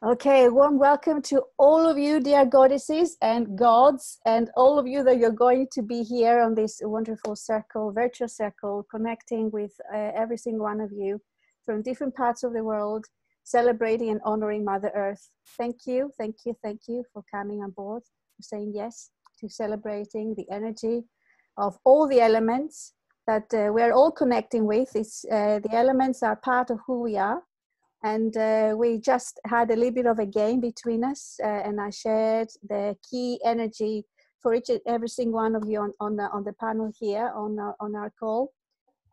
Okay, warm welcome to all of you, dear goddesses and gods, and all of you that you're going to be here on this wonderful circle, virtual circle, connecting with every single one of you from different parts of the world, celebrating and honoring Mother Earth. Thank you, thank you, thank you for coming on board, for saying yes to celebrating the energy of all the elements that we're all connecting with. The elements are part of who we are. And we just had a little bit of a game between us, and I shared the key energy for each and every single one of you on the panel here on our call.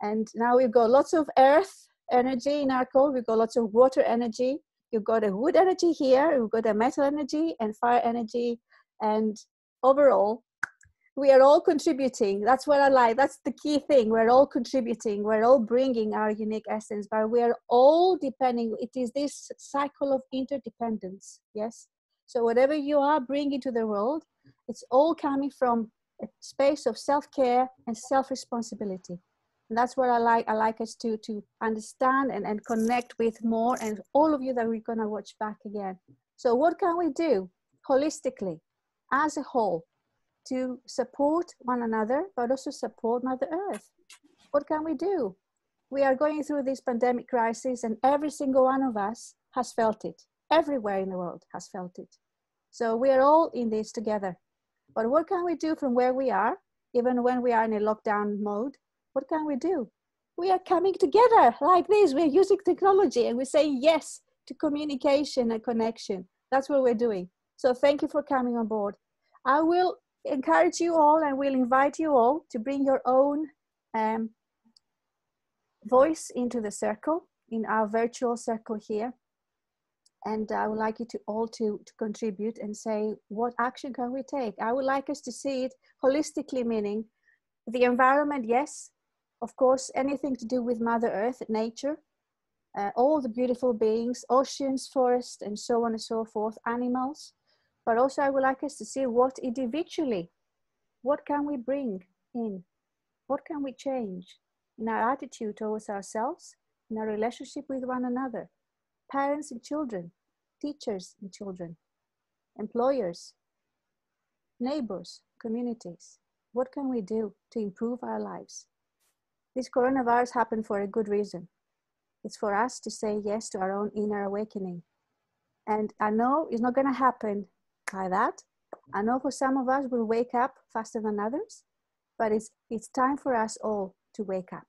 And now we've got lots of earth energy in our call. We've got lots of water energy. You've got a wood energy here. We've got a metal energy and fire energy. And overall, we are all contributing. That's what I like. That's the key thing. We're all contributing. We're all bringing our unique essence, but we are all depending. It is this cycle of interdependence. Yes. So whatever you are bringing to the world, it's all coming from a space of self-care and self-responsibility. And that's what I like. I like us to understand and connect with more, and all of you that we're going to watch back again. So what can we do holistically as a whole to support one another, but also support Mother Earth? What can we do? We are going through this pandemic crisis, and every single one of us has felt it. Everywhere in the world has felt it. So we are all in this together. But what can we do from where we are, even when we are in a lockdown mode? What can we do? We are coming together like this. We're using technology, and we're saying yes to communication and connection. That's what we're doing. So thank you for coming on board. I will encourage you all, and we'll invite you all to bring your own voice into the circle, in our virtual circle here. And I would like you to all to contribute and say, what action can we take? I would like us to see it holistically, meaning the environment, yes, of course, anything to do with Mother Earth, nature, all the beautiful beings, oceans, forests, and so on and so forth, animals. But also I would like us to see what individually, what can we bring in? What can we change in our attitude towards ourselves, in our relationship with one another, parents and children, teachers and children, employers, neighbors, communities? What can we do to improve our lives? This coronavirus happened for a good reason. It's for us to say yes to our own inner awakening. And I know it's not going to happen like that. I know for some of us we'll wake up faster than others, but it's time for us all to wake up.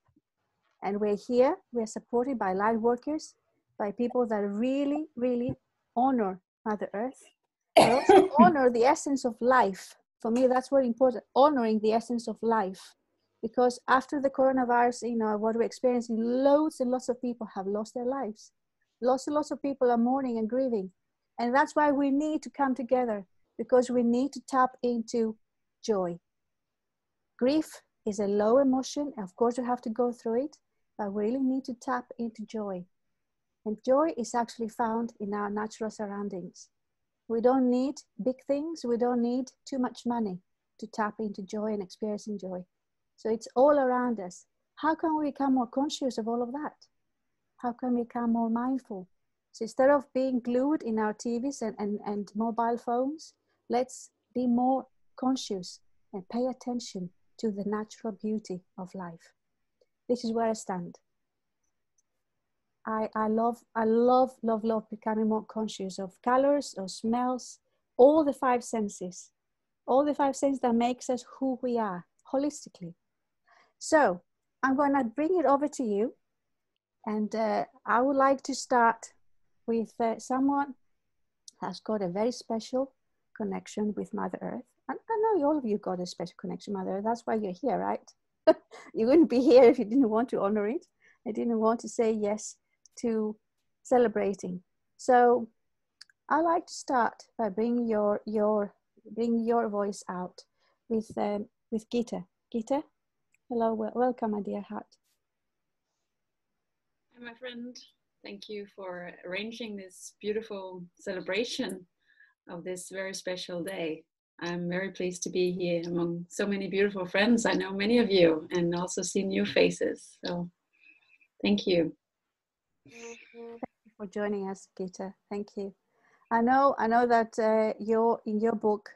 And we're here, we're supported by light workers, by people that really, really honor Mother Earth, but also honor the essence of life. For me, that's what important, honoring the essence of life. Because after the coronavirus, what we're experiencing, loads and lots of people have lost their lives. Lots and lots of people are mourning and grieving. And that's why we need to come together, because we need to tap into joy. Grief is a low emotion. Of course, you have to go through it, but we really need to tap into joy. And joy is actually found in our natural surroundings. We don't need big things. We don't need too much money to tap into joy and experiencing joy. So it's all around us. How can we become more conscious of all of that? How can we become more mindful? So instead of being glued in our TVs and mobile phones, let's be more conscious and pay attention to the natural beauty of life. This is where I stand. I love becoming more conscious of colors, of smells, all the five senses that makes us who we are holistically. So I'm going to bring it over to you, and I would like to start with someone has got a very special connection with Mother Earth. And I know all of you got a special connection with Mother Earth. That's why you're here, right? You wouldn't be here if you didn't want to honor it. I didn't want to say yes to celebrating. So I like to start by bringing your voice out with Gitte. Gitte, hello, welcome, my dear heart. Hi, my friend. Thank you for arranging this beautiful celebration of this very special day. I'm very pleased to be here among so many beautiful friends. I know many of you and also see new faces. So thank you. Thank you for joining us, Gitte. Thank you. I know that in your book,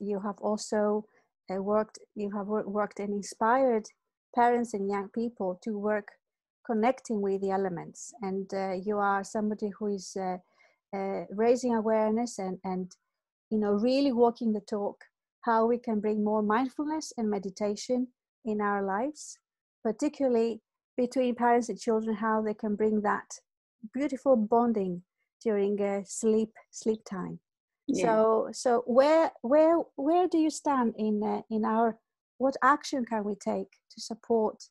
you have also worked and inspired parents and young people to work connecting with the elements. And you are somebody who is raising awareness and really walking the talk, how we can bring more mindfulness and meditation in our lives, particularly between parents and children, how they can bring that beautiful bonding during sleep time. Yeah. So where do you stand in our, what action can we take to support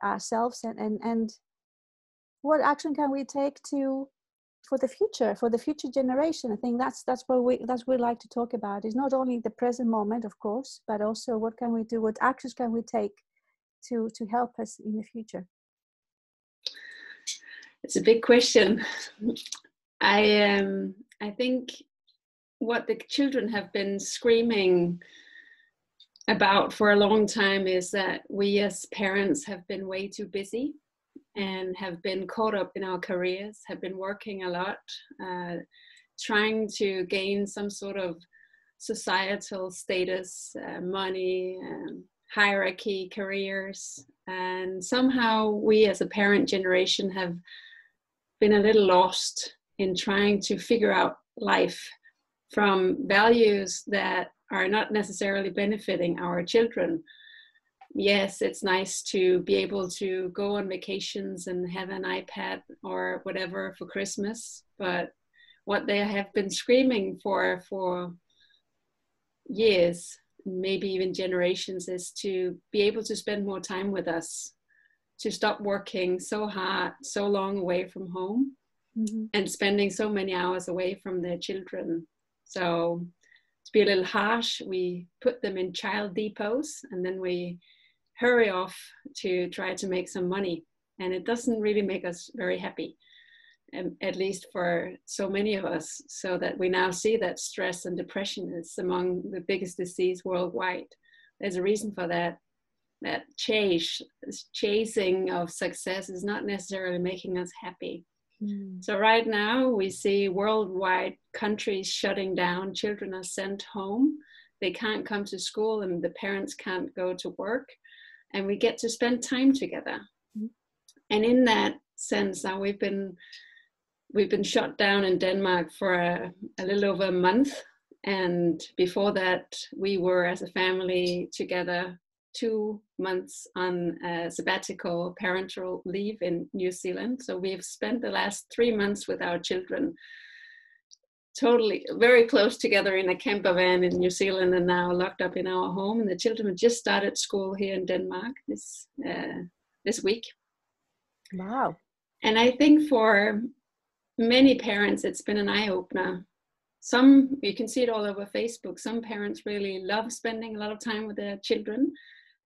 ourselves, and what action can we take for the future generation? I think that's what we like to talk about. It's not only the present moment, of course, but also what can we do, what actions can we take to help us in the future? It's a big question. I think what the children have been screaming about for a long time is that we as parents have been way too busy and have been caught up in our careers, have been working a lot, trying to gain some sort of societal status, money, hierarchy, careers. And somehow we as a parent generation have been a little lost in trying to figure out life from values that are not necessarily benefiting our children. Yes, it's nice to be able to go on vacations and have an iPad or whatever for Christmas, but what they have been screaming for years, maybe even generations, is to be able to spend more time with us, to stop working so hard, so long away from home, and spending so many hours away from their children. So to be a little harsh, we put them in child depots and then we hurry off to try to make some money. And it doesn't really make us very happy, at least for so many of us, so that we now see that stress and depression is among the biggest disease worldwide. There's a reason for that. That chasing of success is not necessarily making us happy. So right now we see worldwide countries shutting down. Children are sent home. They can't come to school and the parents can't go to work. And we get to spend time together. And in that sense, now we've been shut down in Denmark for a little over a month. And before that, we were as a family together 2 months on a sabbatical parental leave in New Zealand. So we've spent the last 3 months with our children totally very close together in a camper van in New Zealand, and now locked up in our home. And the children have just started school here in Denmark this week. Wow. And I think for many parents, it's been an eye-opener. Some, you can see it all over Facebook, some parents really love spending a lot of time with their children.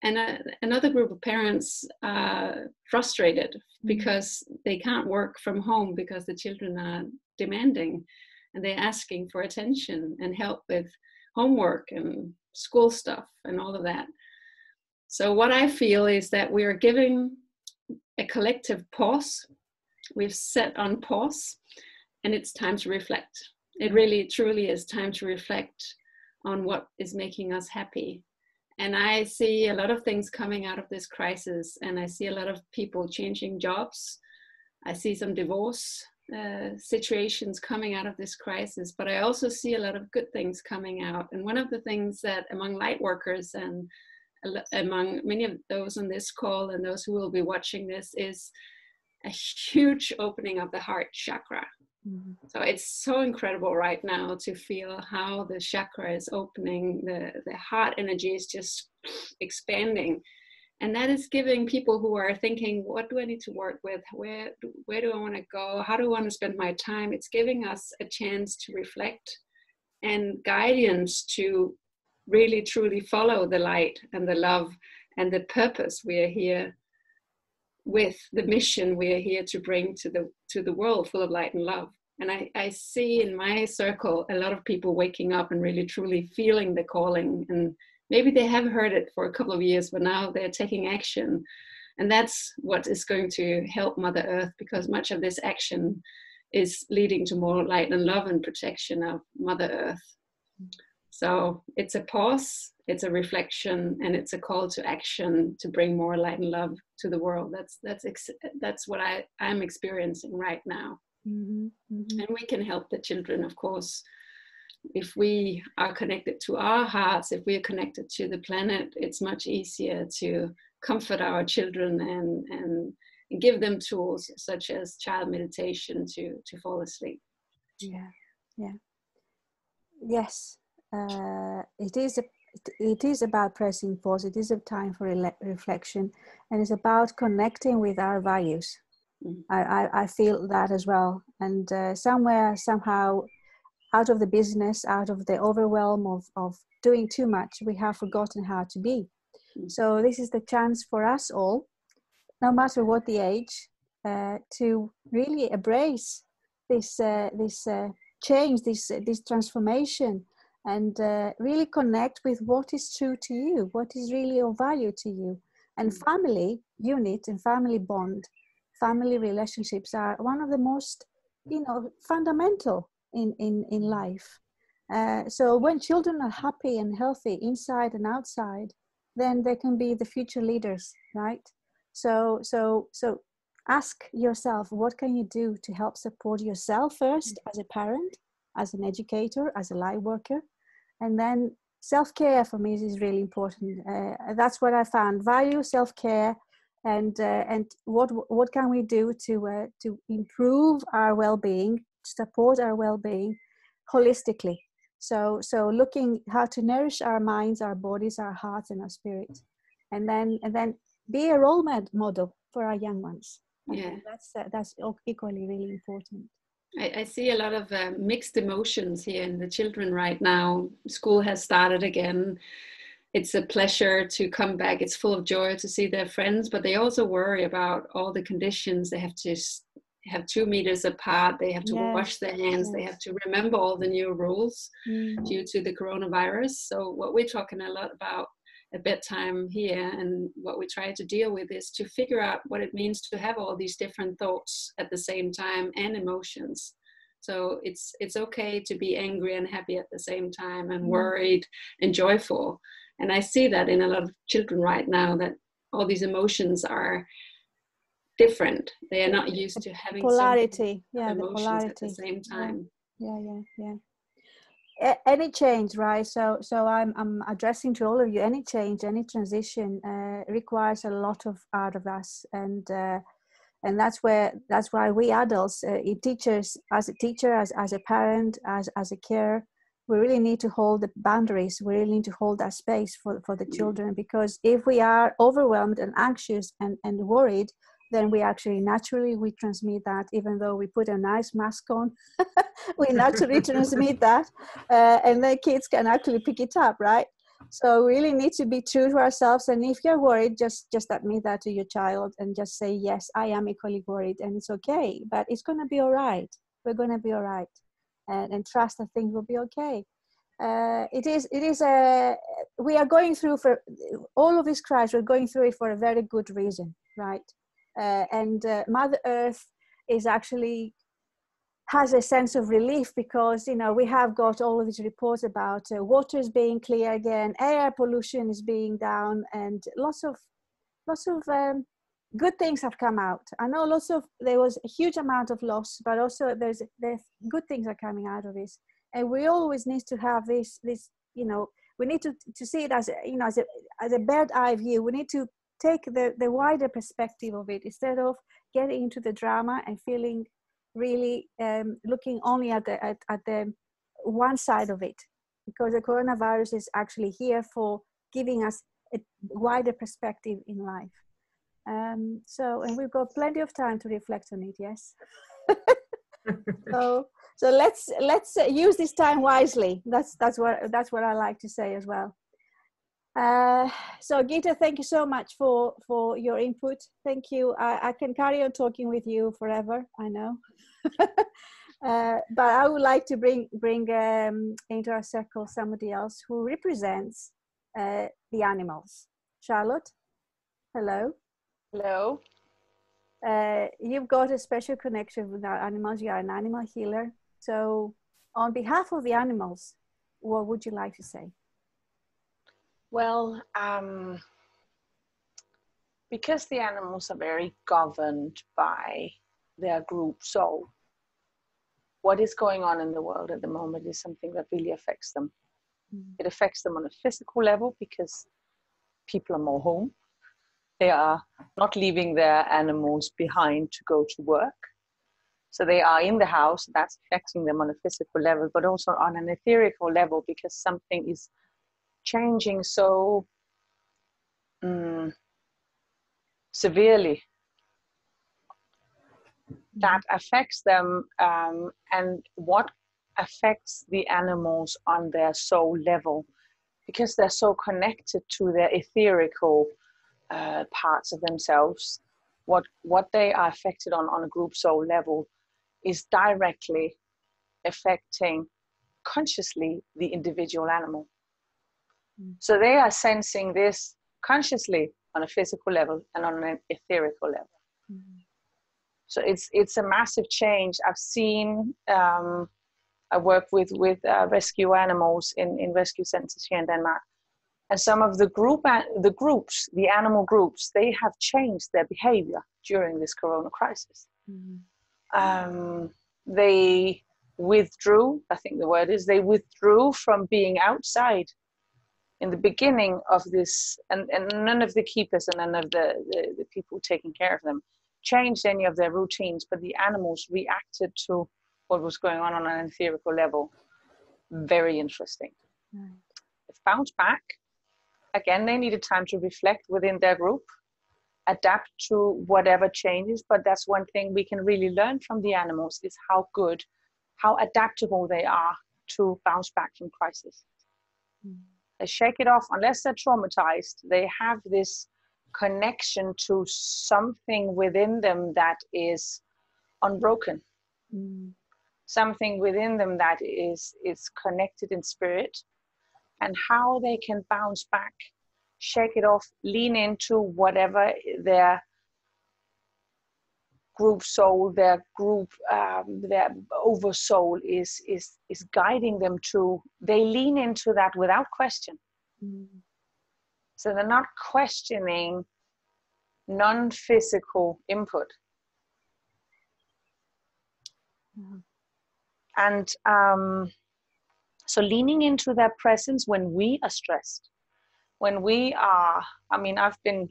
And another group of parents are frustrated because they can't work from home because the children are demanding and they're asking for attention and help with homework and school stuff and all of that. So what I feel is that we are giving a collective pause. We've set on pause, and it's time to reflect. It really, truly is time to reflect on what is making us happy. And I see a lot of things coming out of this crisis, and I see a lot of people changing jobs. I see some divorce situations coming out of this crisis, but I also see a lot of good things coming out. And one of the things that among light workers and among many of those on this call and those who will be watching this is a huge opening of the heart chakra. So it's so incredible right now to feel how the chakra is opening, the heart energy is just expanding. And that is giving people who are thinking, what do I need to work with? Where do I want to go? How do I want to spend my time? It's giving us a chance to reflect and guidance to really truly follow the light and the love and the purpose we are here with, the mission we are here to bring to the world full of light and love. And I see in my circle a lot of people waking up and really truly feeling the calling. And maybe they have heard it for a couple of years, but now they're taking action. And that's what is going to help Mother Earth, because much of this action is leading to more light and love and protection of Mother Earth. So it's a pause, it's a reflection, and it's a call to action to bring more light and love to the world. That's what I'm experiencing right now. And we can help the children, of course, if we are connected to our hearts, if we are connected to the planet. It's much easier to comfort our children and give them tools such as child meditation to fall asleep. Yes. It is about pressing pause. It is a time for reflection, and it's about connecting with our values. I feel that as well. And somehow, out of the business, out of the overwhelm of doing too much, we have forgotten how to be. So this is the chance for us all, no matter what the age, to really embrace this change, this transformation, and really connect with what is true to you, what is really of value to you. And family unit and family bond, family relationships are one of the most, fundamental in life. So when children are happy and healthy inside and outside, then they can be the future leaders, right? So ask yourself, what can you do to help support yourself first as a parent, as an educator, as a light worker? And then self-care for me is really important. That's what I found: value, self-care, and what can we do to improve our well-being, support our well-being holistically. So looking how to nourish our minds, our bodies, our hearts, and our spirit, and then be a role model for our young ones. Yeah, that's equally really important. I see a lot of mixed emotions here in the children right now. School has started again. It's a pleasure to come back. It's full of joy to see their friends, but they also worry about all the conditions. They have to have 2 meters apart. They have to wash their hands. They have to remember all the new rules due to the coronavirus. So what we're talking a lot about at bedtime here, and what we try to deal with, is to figure out what it means to have all these different thoughts at the same time and emotions. So it's okay to be angry and happy at the same time, and worried and joyful. And I see that in a lot of children right now, that all these emotions are different. They are not used to having polarity, emotions the polarity at the same time. Yeah. Any change, right? So I'm addressing to all of you. Any change, any transition requires a lot out of us, and that's why we adults, teachers, as a teacher, as a parent, as a carer, we really need to hold the boundaries. We really need to hold that space for the children, because if we are overwhelmed and anxious and worried, then we actually naturally transmit that. Even though we put a nice mask on, we naturally transmit that, and the kids can actually pick it up, right? So we really need to be true to ourselves. And if you're worried, just admit that to your child and just say, yes, I am equally worried, and it's okay, but it's going to be all right. We're going to be all right, and trust that things will be okay. We are going through, for all of this crisis, we're going through it for a very good reason, right? And Mother Earth is actually has a sense of relief, because we have got all of these reports about water is being clear again, air pollution is being down, and lots of good things have come out. I know there was a huge amount of loss, but also there's good things are coming out of this, and we always need to have this we need to see it as a bird eye view. We need to take the wider perspective of it, instead of getting into the drama and feeling really looking only at the one side of it, because the coronavirus is actually here for giving us a wider perspective in life. And we've got plenty of time to reflect on it. Yes. so let's use this time wisely. That's what I like to say as well. So Gitte, thank you so much for your input. Thank you. I can carry on talking with you forever, I know. But I would like to bring into our circle somebody else who represents the animals. Charlotte, hello. Hello. you've got a special connection with our animals. You are an animal healer. So on behalf of the animals, what would you like to say? Well, because the animals are very governed by their group soul, what is going on in the world at the moment is something that really affects them. It affects them on a physical level because people are more home. They are not leaving their animals behind to go to work. So they are in the house. That's affecting them on a physical level, but also on an etherical level, because something is changing so severely that affects them, and what affects the animals on their soul level, because they're so connected to their etherical parts of themselves. What they are affected on a group soul level is directly affecting consciously the individual animal. So they are sensing this consciously on a physical level and on an etherical level. So it's a massive change. I've seen, I work with rescue animals in rescue centers here in Denmark. And some of the animal groups, they have changed their behavior during this corona crisis. They withdrew, I think the word is, they withdrew from being outside in the beginning of this, and none of the keepers and none of the people taking care of them changed any of their routines, but the animals reacted to what was going on an etherical level. Very interesting. It's bounced back. Again, they needed time to reflect within their group, adapt to whatever changes, but that's one thing we can really learn from the animals, is how adaptable they are to bounce back from crisis. They shake it off. Unless they're traumatized, they have this connection to something within them that is unbroken. Something within them that is connected in spirit, and how they can bounce back, shake it off, lean into whatever their group soul, their oversoul is guiding them to. They lean into that without question. So they're not questioning non-physical input. And so leaning into their presence when we are stressed, when we are, I've been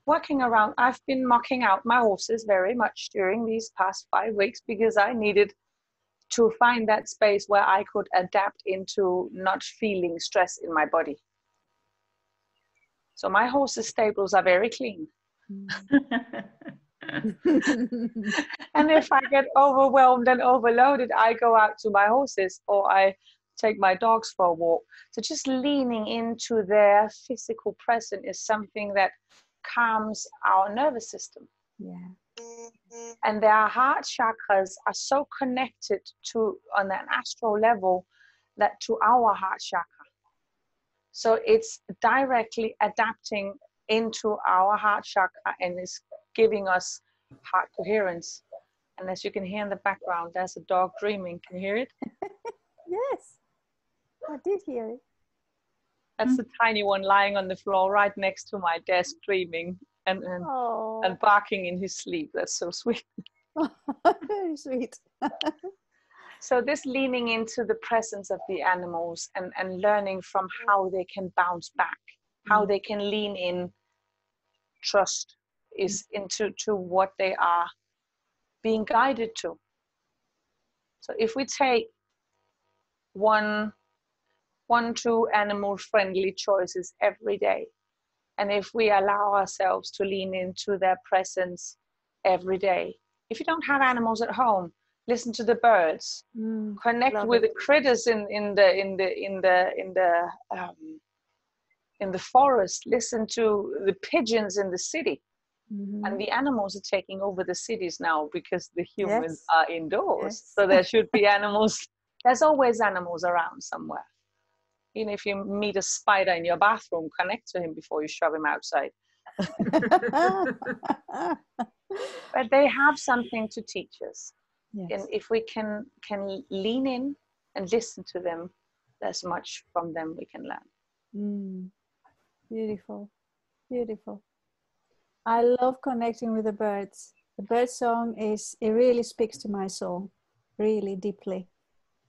working around, I've been mucking out my horses very much during these past 5 weeks, because I needed to find that space where I could adapt into not feeling stress in my body. So my horses' stables are very clean. And if I get overwhelmed and overloaded, I go out to my horses, or I take my dogs for a walk. So just leaning into their physical presence is something that calms our nervous system. And their heart chakras are so connected to, on an astral level, that to our heart chakra. So it's directly adapting into our heart chakra and is giving us heart coherence. And as you can hear in the background, there's a dog dreaming. Can you hear it? Yes, I did hear it. That's a tiny one lying on the floor right next to my desk, dreaming and barking in his sleep. That's so sweet. Very sweet. So this leaning into the presence of the animals and learning from how they can bounce back, how they can lean in, trust is into what they are being guided to. So if we take one, two animal-friendly choices every day, and if we allow ourselves to lean into their presence every day. If you don't have animals at home, listen to the birds, connect with the critters in the forest, listen to the pigeons in the city. And the animals are taking over the cities now because the humans are indoors. So there should be animals. There's always animals around somewhere. Even if you meet a spider in your bathroom, connect to him before you shove him outside. But they have something to teach us. Yes. And if we can lean in and listen to them, there's much from them we can learn. Beautiful, beautiful. I love connecting with the birds. The bird song it really speaks to my soul, really deeply.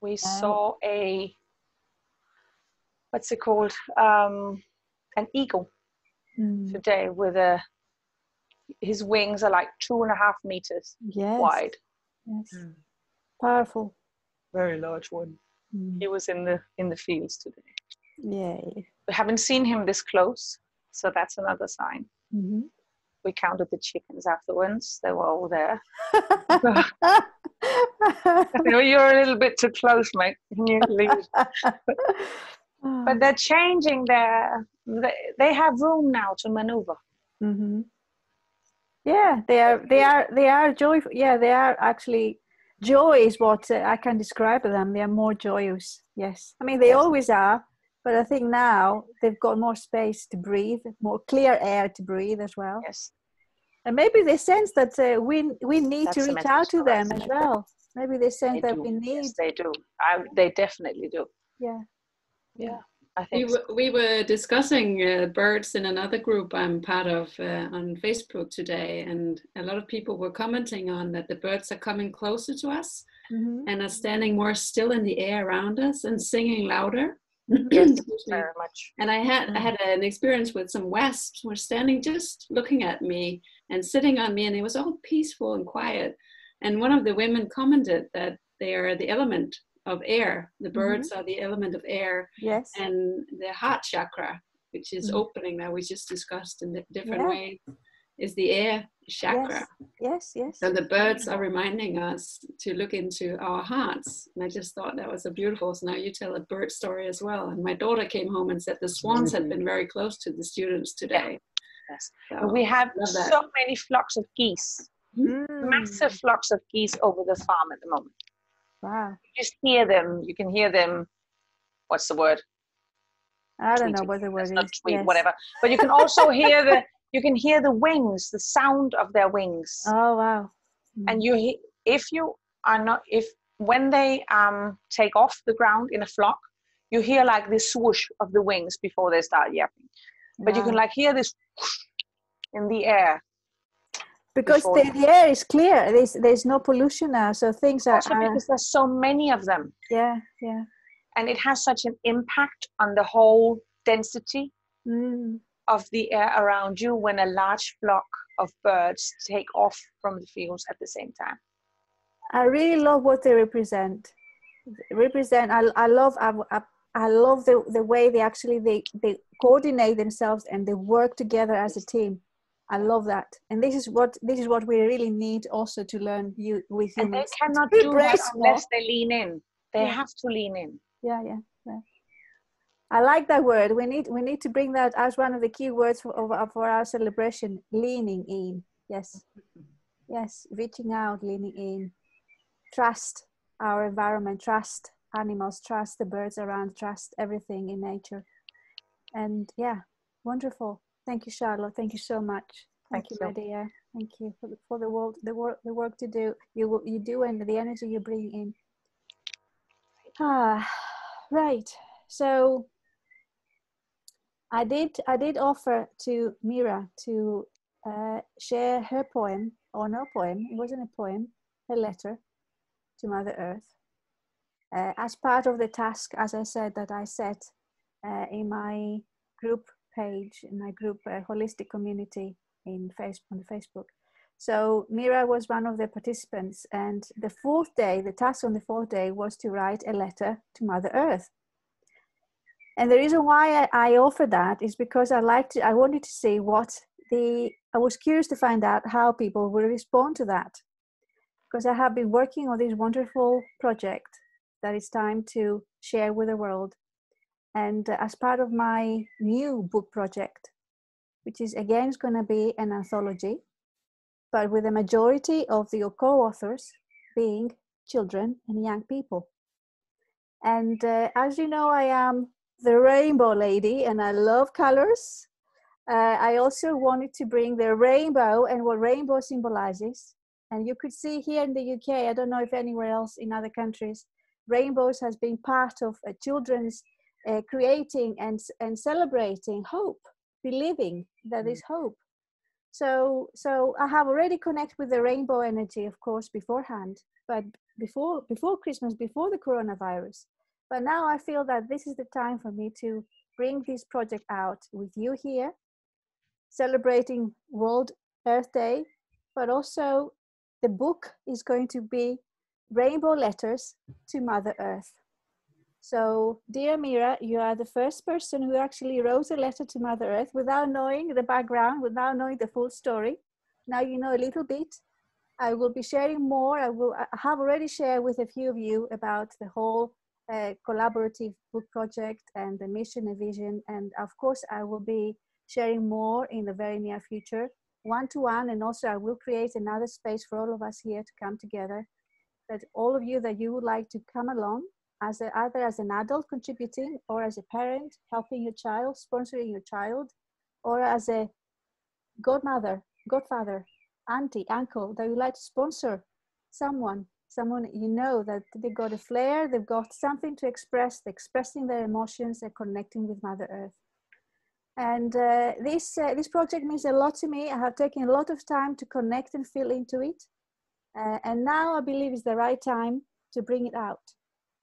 We saw what's it called? An eagle today with his wings are like 2.5 meters wide. Yes. Powerful. Very large one. He was in the fields today. Yay. We haven't seen him this close, so that's another sign. We counted the chickens afterwards. They were all there. You're a little bit too close, mate. Can you leave? But they're changing they have room now to maneuver. Yeah, they are joyful. Yeah, they are actually, joy is what I can describe them. They are more joyous. Yes. I mean, they always are, but I think now they've got more space to breathe, more clear air to breathe as well. Yes. And maybe they sense that we need That's to reach out to them as well. Maybe they sense that we need. Yes, they do. They definitely do. Yeah. Yeah. I think we were discussing birds in another group I'm part of on Facebook today, and a lot of people were commenting on that the birds are coming closer to us and are standing more still in the air around us and singing louder. Yes, very much. And I had an experience with some wasps who were standing just looking at me and sitting on me, and it was all peaceful and quiet. And one of the women commented that they are the element of air. The birds are the element of air. Yes. And the heart chakra, which is opening that we just discussed in different ways, is the air chakra. Yes. So the birds are reminding us to look into our hearts. And I just thought that was a beautiful. So now you tell a bird story as well. And my daughter came home and said the swans had been very close to the students today. Yes. So, we have so many flocks of geese. Massive flocks of geese over the farm at the moment. Wow. You just hear them. You can hear them. What's the word? I don't know what the word is. Tweet, whatever. But you can also hear the wings, the sound of their wings. Oh wow. And when they take off the ground in a flock, you hear like this swoosh of the wings before they start yapping. But you can like hear this whoosh in the air. Because the air is clear. There's no pollution now, so things are. Also because there's so many of them. Yeah. And it has such an impact on the whole density of the air around you when a large flock of birds take off from the fields at the same time. I really love what they represent. I love the way they coordinate themselves and they work together as a team. I love that, and this is what we really need also to learn with humans. And they cannot do that unless they lean in. They have to lean in. Yeah. I like that word. We need to bring that as one of the key words for our celebration. Leaning in. Yes. Reaching out, leaning in. Trust our environment. Trust animals. Trust the birds around. Trust everything in nature. And wonderful. Thank you, Charlotte. Thank you so much. Thank you, my dear. Thank you for the work to do. You do, and the energy you bring in. Right. So I did offer to Mira to share her poem, or no poem. It wasn't a poem. Her letter to Mother Earth, as part of the task, as I said, that I set in my group page, in my group holistic community on Facebook. So Mira was one of the participants, and the task on the 4th day was to write a letter to Mother Earth. And the reason why I offered that is because I wanted to see I was curious to find out how people will respond to that, because I have been working on this wonderful project that it's time to share with the world. And as part of my new book project, which is again going to be an anthology, but with a majority of the co-authors being children and young people. And as you know, I am the rainbow lady and I love colors. I also wanted to bring the rainbow and what rainbow symbolizes. And you could see here in the UK, I don't know if anywhere else in other countries, rainbows has been part of children's creating and celebrating hope, believing that is hope. So I have already connected with the rainbow energy, of course, beforehand, but before Christmas, before the coronavirus. But now I feel that this is the time for me to bring this project out with you here, celebrating World Earth Day, but also the book is going to be Rainbow Letters to Mother Earth. So, dear Mira, you are the first person who actually wrote a letter to Mother Earth without knowing the background, without knowing the full story. Now you know a little bit. I will be sharing more. I have already shared with a few of you about the whole collaborative book project and the mission and vision. And of course, I will be sharing more in the very near future, one-to-one. And also I will create another space for all of us here to come together. That all of you that you would like to come along, either as an adult contributing or as a parent helping your child, sponsoring your child, or as a godmother, godfather, auntie, uncle that you like to sponsor someone you know that they've got a flair, they've got something to express, they're expressing their emotions, they're connecting with Mother Earth. And this project means a lot to me. I have taken a lot of time to connect and feel into it. And now I believe it's the right time to bring it out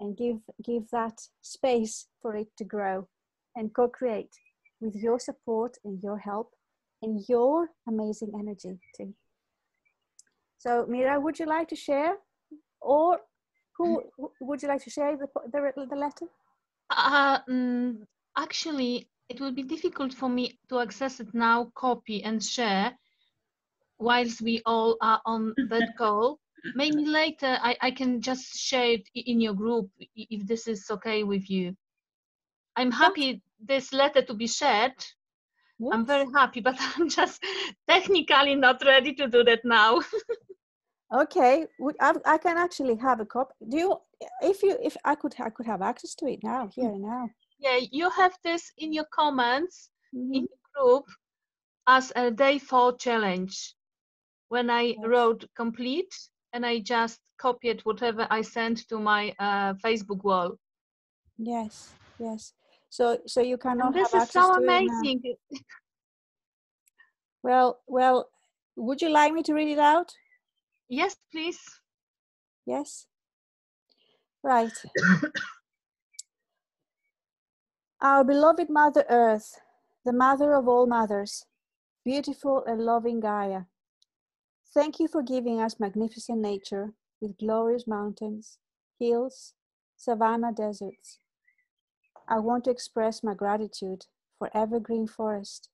and give that space for it to grow and co-create with your support and your help and your amazing energy too. So Mira, would you like to share, or who would you like to share the letter? Actually, it will be difficult for me to access it now, copy and share, whilst we all are on that call. Maybe later I can just share it in your group if this is okay with you. I'm happy this letter to be shared. Yes. I'm very happy, but I'm just technically not ready to do that now. Okay, I can actually have a copy. Do you? If I could have access to it now, here and now. Yeah, you have this in your comments in the group as a day 4 challenge. When I wrote complete, and I just copied whatever I sent to my Facebook wall. Yes, yes. So you cannot have access to it. This is so amazing. Well, would you like me to read it out? Yes, please. Yes. Right. Our beloved Mother Earth, the mother of all mothers, beautiful and loving Gaia. Thank you for giving us magnificent nature with glorious mountains, hills, savanna deserts. I want to express my gratitude for evergreen forest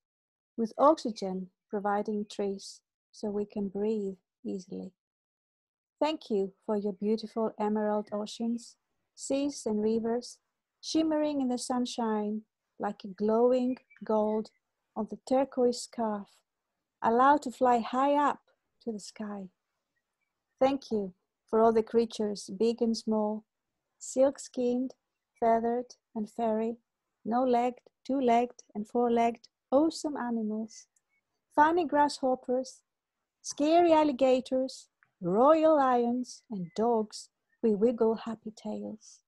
with oxygen providing trees so we can breathe easily. Thank you for your beautiful emerald oceans, seas and rivers shimmering in the sunshine like a glowing gold on the turquoise scarf, allowed to fly high up to the sky. Thank you for all the creatures, big and small, silk-skinned, feathered and fairy, no-legged, two-legged and four-legged, awesome animals, funny grasshoppers, scary alligators, royal lions and dogs with wiggle happy tails.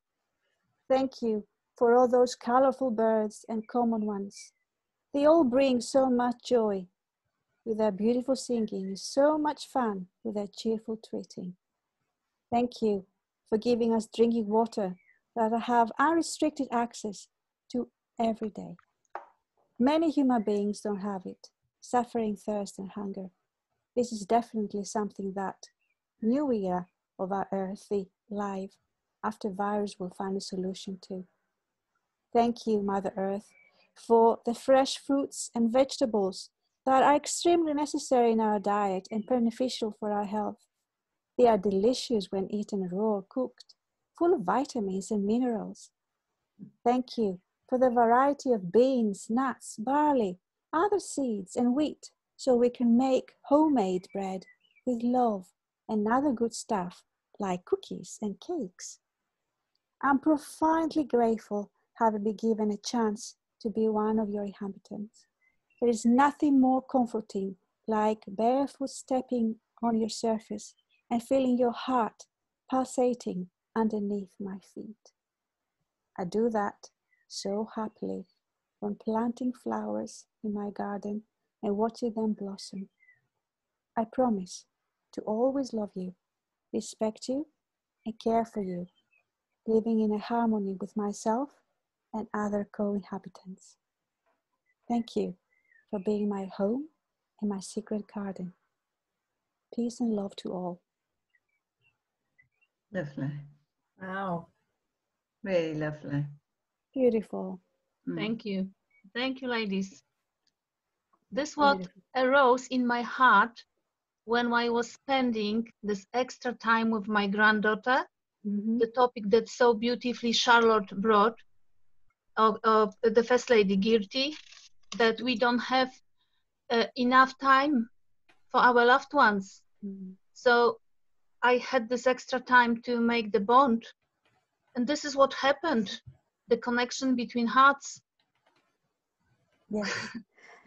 Thank you for all those colorful birds and common ones. They all bring so much joy with their beautiful singing, so much fun with their cheerful tweeting. Thank you for giving us drinking water that I have unrestricted access to every day. Many human beings don't have it, suffering thirst and hunger. This is definitely something that new era of our earthly life after virus will find a solution to. Thank you, Mother Earth, for the fresh fruits and vegetables that are extremely necessary in our diet and beneficial for our health. They are delicious when eaten raw or cooked, full of vitamins and minerals. Thank you for the variety of beans, nuts, barley, other seeds and wheat, so we can make homemade bread with love and other good stuff like cookies and cakes. I'm profoundly grateful having been given a chance to be one of your inhabitants. There is nothing more comforting like barefoot stepping on your surface and feeling your heart pulsating underneath my feet. I do that so happily when planting flowers in my garden and watching them blossom. I promise to always love you, respect you, and care for you, living in a harmony with myself and other co-inhabitants. Thank you for being my home and my secret garden. Peace and love to all. Lovely. Wow. Really lovely. Beautiful. Thank you. Thank you, ladies. This what arose in my heart when I was spending this extra time with my granddaughter. The topic that so beautifully Charlotte brought of the First Lady Gitte, that we don't have enough time for our loved ones. So I had this extra time to make the bond, and this is what happened, the connection between hearts. Yes.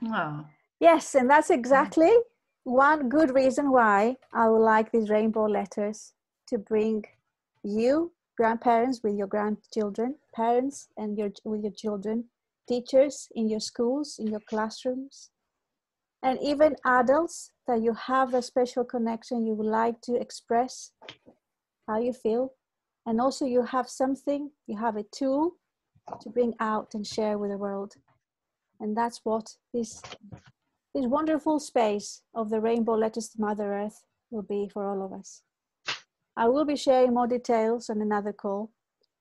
Wow. Yes, and that's exactly one good reason why I would like these rainbow letters to bring you, grandparents with your grandchildren, parents and with your children, teachers in your schools, in your classrooms, and even adults that you have a special connection, you would like to express how you feel. And also you have something, you have a tool to bring out and share with the world. And that's what this wonderful space of the Rainbow Letters to Mother Earth will be for all of us. I will be sharing more details on another call,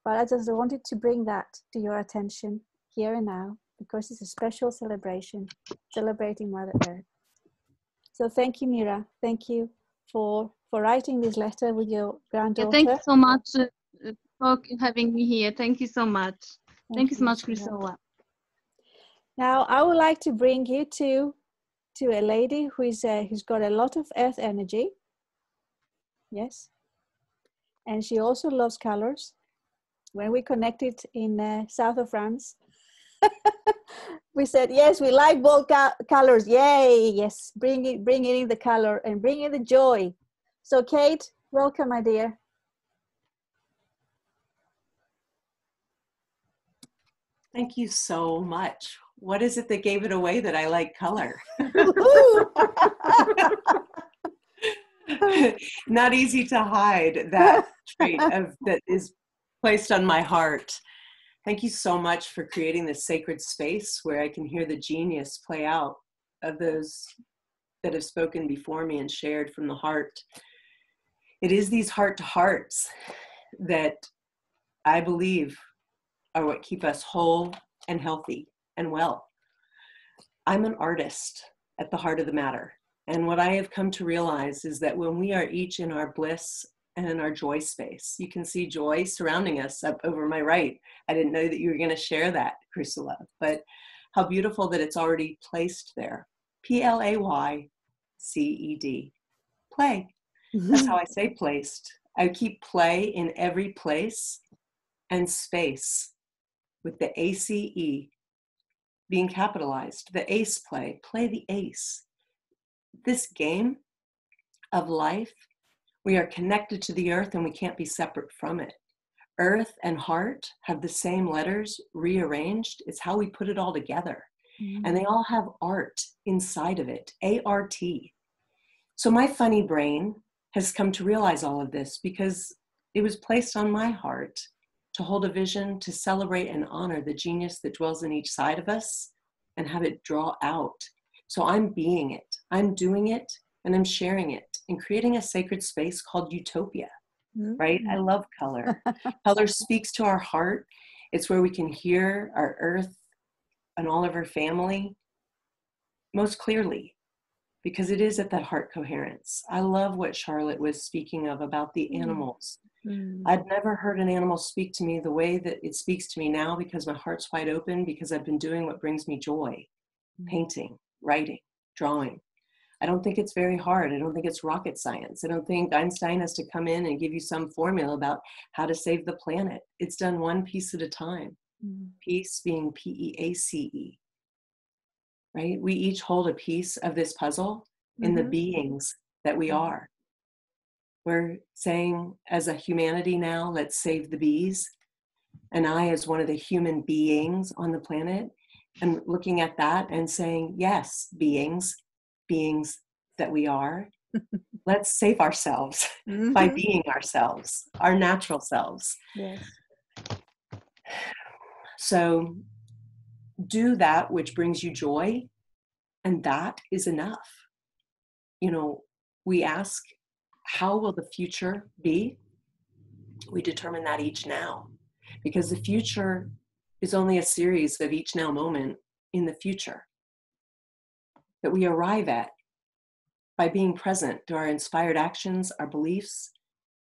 but I just wanted to bring that to your attention here and now, because it's a special celebration, celebrating Mother Earth. So thank you, Mira. Thank you for writing this letter with your granddaughter. Yeah, thank you so much for having me here. Thank you so much. Thank you so much, ChriSOULa. Now, I would like to bring you to a lady who's got a lot of earth energy. Yes. And she also loves colors. When we connected in south of France, we said, yes, we like bold colors. Yay, yes, bring in the color and bring in the joy. So Kate, welcome, my dear. Thank you so much. What is it that gave it away that I like color? Not easy to hide that trait that is placed on my heart. Thank you so much for creating this sacred space where I can hear the genius play out of those that have spoken before me and shared from the heart. It is these heart-to-hearts that I believe are what keep us whole and healthy and well. I'm an artist at the heart of the matter. And what I have come to realize is that when we are each in our bliss and in our joy space, you can see joy surrounding us up over my right. I didn't know that you were going to share that, ChriSOULa, but how beautiful that it's already placed there. P-L-A-Y-C-E-D. Play. That's how I say placed. I keep play in every place and space with the A-C-E being capitalized. The ace play the ace. This game of life, we are connected to the earth and we can't be separate from it. Earth and heart have the same letters rearranged. It's how we put it all together. And they all have art inside of it, A-R-T. So my funny brain has come to realize all of this because it was placed on my heart to hold a vision, to celebrate and honor the genius that dwells in each side of us and have it draw out. So I'm being it, I'm doing it, and I'm sharing it and creating a sacred space called utopia, right? I love color. Color speaks to our heart. It's where we can hear our earth and all of our family most clearly, because it is at that heart coherence. I love what Charlotte was speaking of about the animals. I'd never heard an animal speak to me the way that it speaks to me now, because my heart's wide open, because I've been doing what brings me joy, painting, writing, drawing. I don't think it's very hard. I don't think it's rocket science. I don't think Einstein has to come in and give you some formula about how to save the planet. It's done one piece at a time. Peace being P-E-A-C-E, right? We each hold a piece of this puzzle in the beings that we are. We're saying, as a humanity now, let's save the bees. And I, as one of the human beings on the planet, am looking at that and saying, yes, beings that we are, let's save ourselves by being ourselves, our natural selves. Yes. So do that which brings you joy, and that is enough. You know, we ask, how will the future be? We determine that each now, because the future is only a series of each now moment in the future that we arrive at by being present to our inspired actions, our beliefs,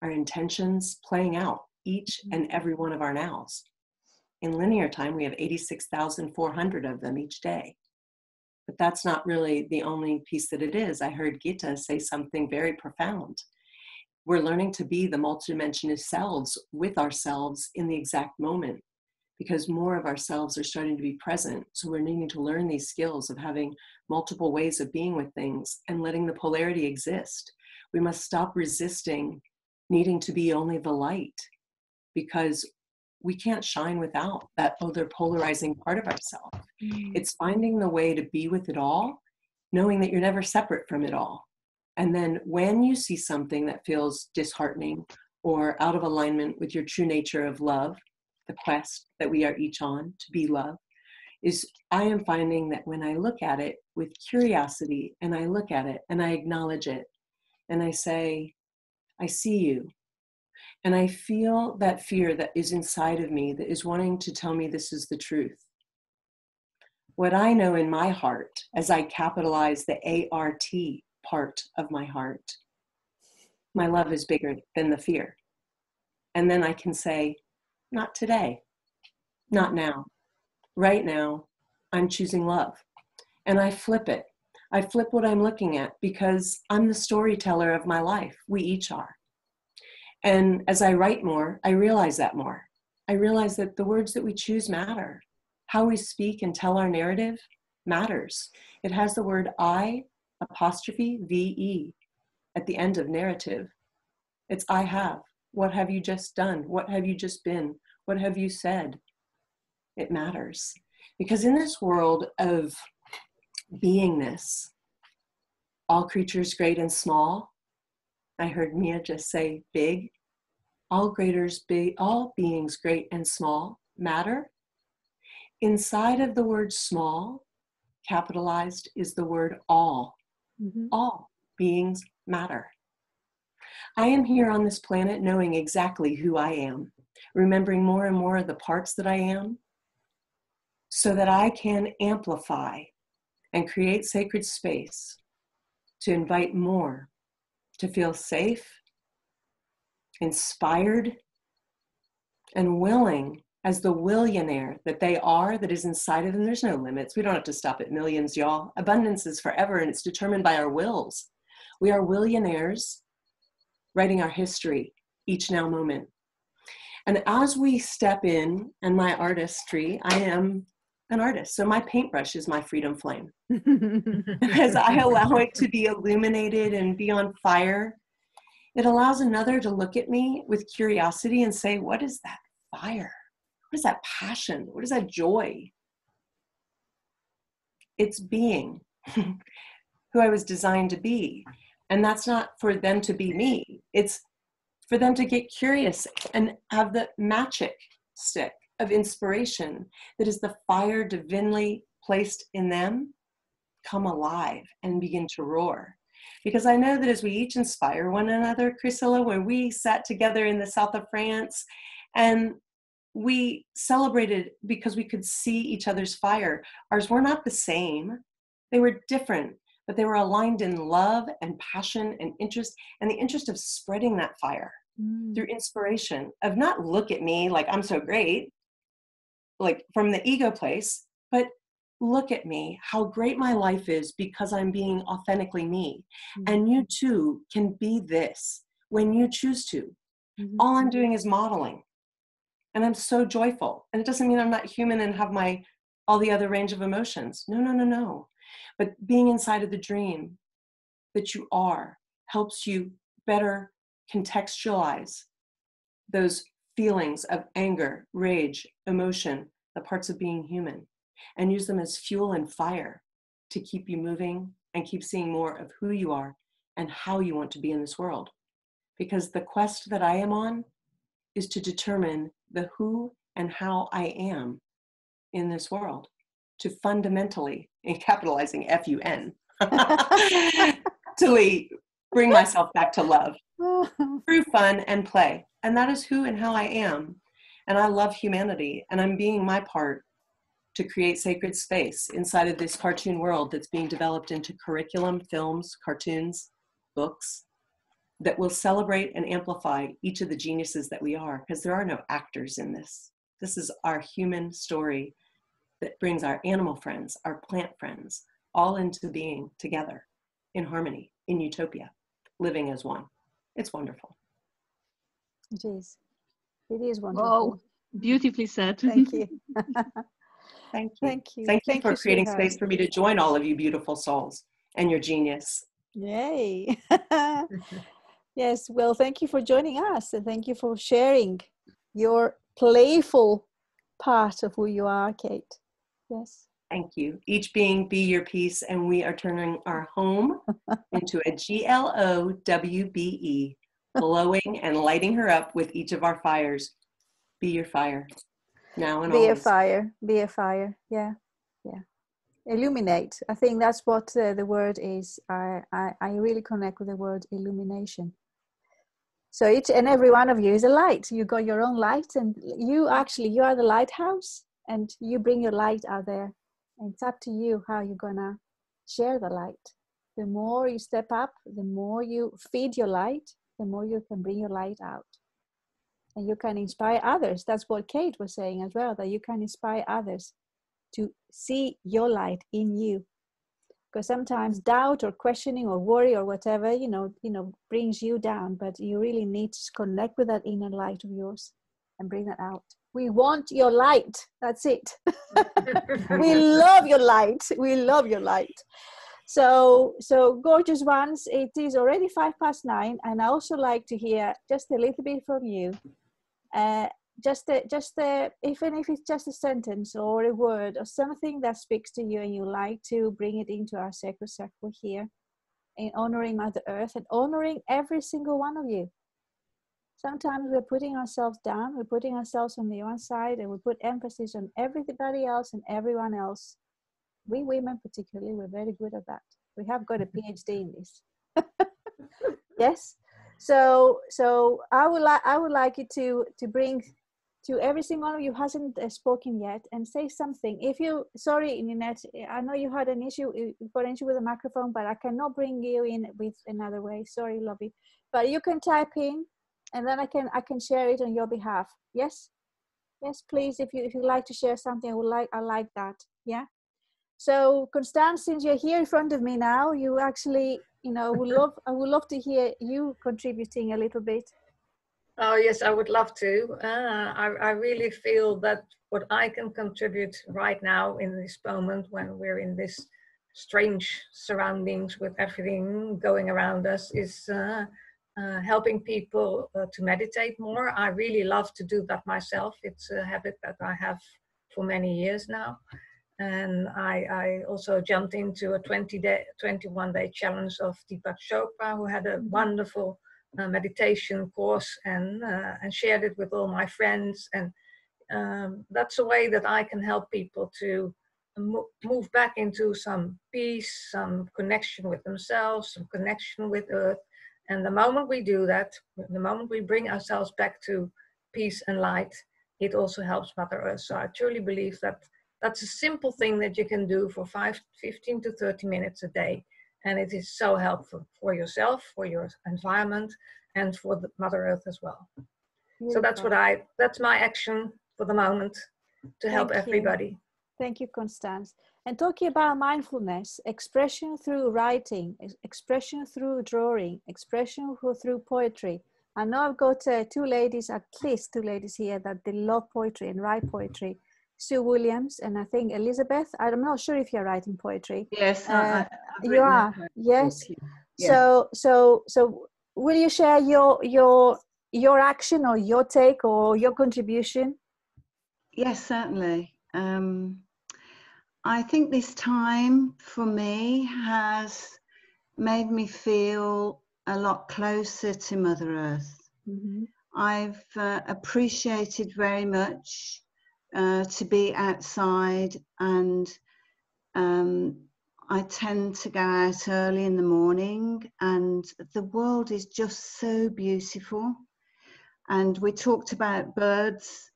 our intentions, playing out each and every one of our nows. In linear time, we have 86,400 of them each day. But that's not really the only piece that it is. I heard Gitte say something very profound. We're learning to be the multidimensional selves with ourselves in the exact moment, because more of ourselves are starting to be present. So we're needing to learn these skills of having multiple ways of being with things and letting the polarity exist. We must stop resisting needing to be only the light, because we can't shine without that other polarizing part of ourselves. It's finding the way to be with it all, knowing that you're never separate from it all. And then when you see something that feels disheartening or out of alignment with your true nature of love, the quest that we are each on to be love, is I am finding that when I look at it with curiosity, and I look at it and I acknowledge it, and I say, I see you. And I feel that fear that is inside of me that is wanting to tell me this is the truth. What I know in my heart, as I capitalize the ART part of my heart, my love is bigger than the fear. And then I can say, not today, not now. Right now, I'm choosing love. And I flip it. I flip what I'm looking at, because I'm the storyteller of my life. We each are. And as I write more, I realize that more. I realize that the words that we choose matter. How we speak and tell our narrative matters. It has the word I, apostrophe, V-E, at the end of narrative. It's I have. What have you just done? What have you just been? What have you said? It matters. Because in this world of beingness, all creatures great and small, I heard Mia just say big, all beings great and small matter. Inside of the word small, capitalized, is the word all. All beings matter. I am here on this planet knowing exactly who I am, remembering more and more of the parts that I am, so that I can amplify and create sacred space to invite more to feel safe, inspired, and willing, as the willionaire that they are, that is inside of them. There's no limits. We don't have to stop at millions, y'all. Abundance is forever, and it's determined by our wills. We are willionaires writing our history each now moment. And as we step in, and my artistry, I am an artist. So my paintbrush is my freedom flame. As I allow it to be illuminated and be on fire, it allows another to look at me with curiosity and say, what is that fire? What is that passion? What is that joy? It's being who I was designed to be. And that's not for them to be me. It's for them to get curious and have the magic stick of inspiration that is the fire divinely placed in them come alive and begin to roar. Because I know that as we each inspire one another, ChriSOULa, where we sat together in the south of France and we celebrated because we could see each other's fire. Ours were not the same. They were different, but they were aligned in love and passion and interest, and the interest of spreading that fire through inspiration, of not look at me like I'm so great, like from the ego place, but look at me, how great my life is because I'm being authentically me. And you too can be this when you choose to. All I'm doing is modeling. And I'm so joyful. And it doesn't mean I'm not human and have all the other range of emotions. No. But being inside of the dream that you are helps you better contextualize those feelings of anger, rage, emotion, the parts of being human, and use them as fuel and fire to keep you moving and keep seeing more of who you are and how you want to be in this world. Because the quest that I am on is to determine the who and how I am in this world, to fundamentally, in capitalizing F-U-N, to bring myself back to love through fun and play. And that is who and how I am. And I love humanity, and I'm being my part to create sacred space inside of this cartoon world that's being developed into curriculum, films, cartoons, books, that will celebrate and amplify each of the geniuses that we are, because there are no actors in this. This is our human story that brings our animal friends, our plant friends, all into being together in harmony, in utopia, living as one. It's wonderful. It is. It is wonderful. Oh, beautifully said. Thank you. Thank you. Thank you. Thank you for creating sweetheart. space for me to join all of you beautiful souls and your genius. Yay. Yes, well, thank you for joining us, and thank you for sharing your playful part of who you are, Kate. Yes. Thank you. Each being be your piece, and we are turning our home into a GLOWBE, glowing and lighting her up with each of our fires. Be your fire, now and always. Be a fire. Be a fire. Yeah. Yeah. Illuminate. I think that's what the word is. I really connect with the word illumination. So each and every one of you is a light. You got your own light, and you are the lighthouse, and you bring your light out there. And it's up to you how you're gonna share the light. The more you step up, the more you feed your light, the more you can bring your light out. And you can inspire others. That's what Kate was saying as well, that you can inspire others to see your light in you. Because sometimes doubt or questioning or worry or whatever, brings you down, but you really need to connect with that inner light of yours and bring that out. We want your light. That's it. We love your light. We love your light. So gorgeous ones, it is already 9:05, and I also like to hear just a little bit from you. Even if it's just a sentence or a word or something that speaks to you, and you like to bring it into our sacred circle here, in honoring Mother Earth and honoring every single one of you. Sometimes we're putting ourselves down, we're putting ourselves on the one side, and we put emphasis on everybody else and everyone else. We women particularly, we're very good at that. We have got a PhD in this. Yes. So I would like you to bring to every single one of you who hasn't spoken yet, and say something. Sorry, Ninet, I know you had an issue, you've got an issue with the microphone, but I cannot bring you in with another way. Sorry, lovey. But you can type in, and then I can share it on your behalf. Yes? Yes, please, if you like to share something, I like that. Yeah? So, Constance, since you're here in front of me now, you actually, I would love to hear you contributing a little bit. Oh yes, I would love to. I really feel that what I can contribute right now in this moment, when we're in this strange surroundings with everything going around us, is helping people to meditate more. I really love to do that myself. It's a habit that I have for many years now. And I also jumped into a 21-day challenge of Deepak Chopra, who had a wonderful meditation course, and shared it with all my friends. And that's a way that I can help people to move back into some peace, some connection with themselves, some connection with Earth. And the moment we do that, the moment we bring ourselves back to peace and light, it also helps Mother Earth. So I truly believe that that's a simple thing that you can do for 15 to 30 minutes a day. And it is so helpful for yourself, for your environment, and for the Mother Earth as well. Beautiful. So that's my action for the moment, to help everybody. Thank you, Constance. And talking about mindfulness, expression through writing, expression through drawing, expression through poetry. I know I've got at least two ladies here that they love poetry and write poetry. Sue Williams, and I think Elizabeth. I'm not sure if you're writing poetry. Yes, you are. Yes. Yes. So will you share your action or your take or your contribution? Yes, certainly. I think this time for me has made me feel a lot closer to Mother Earth. Mm-hmm. I've appreciated very much to be outside, and I tend to go out early in the morning, and the world is just so beautiful. And we talked about birds,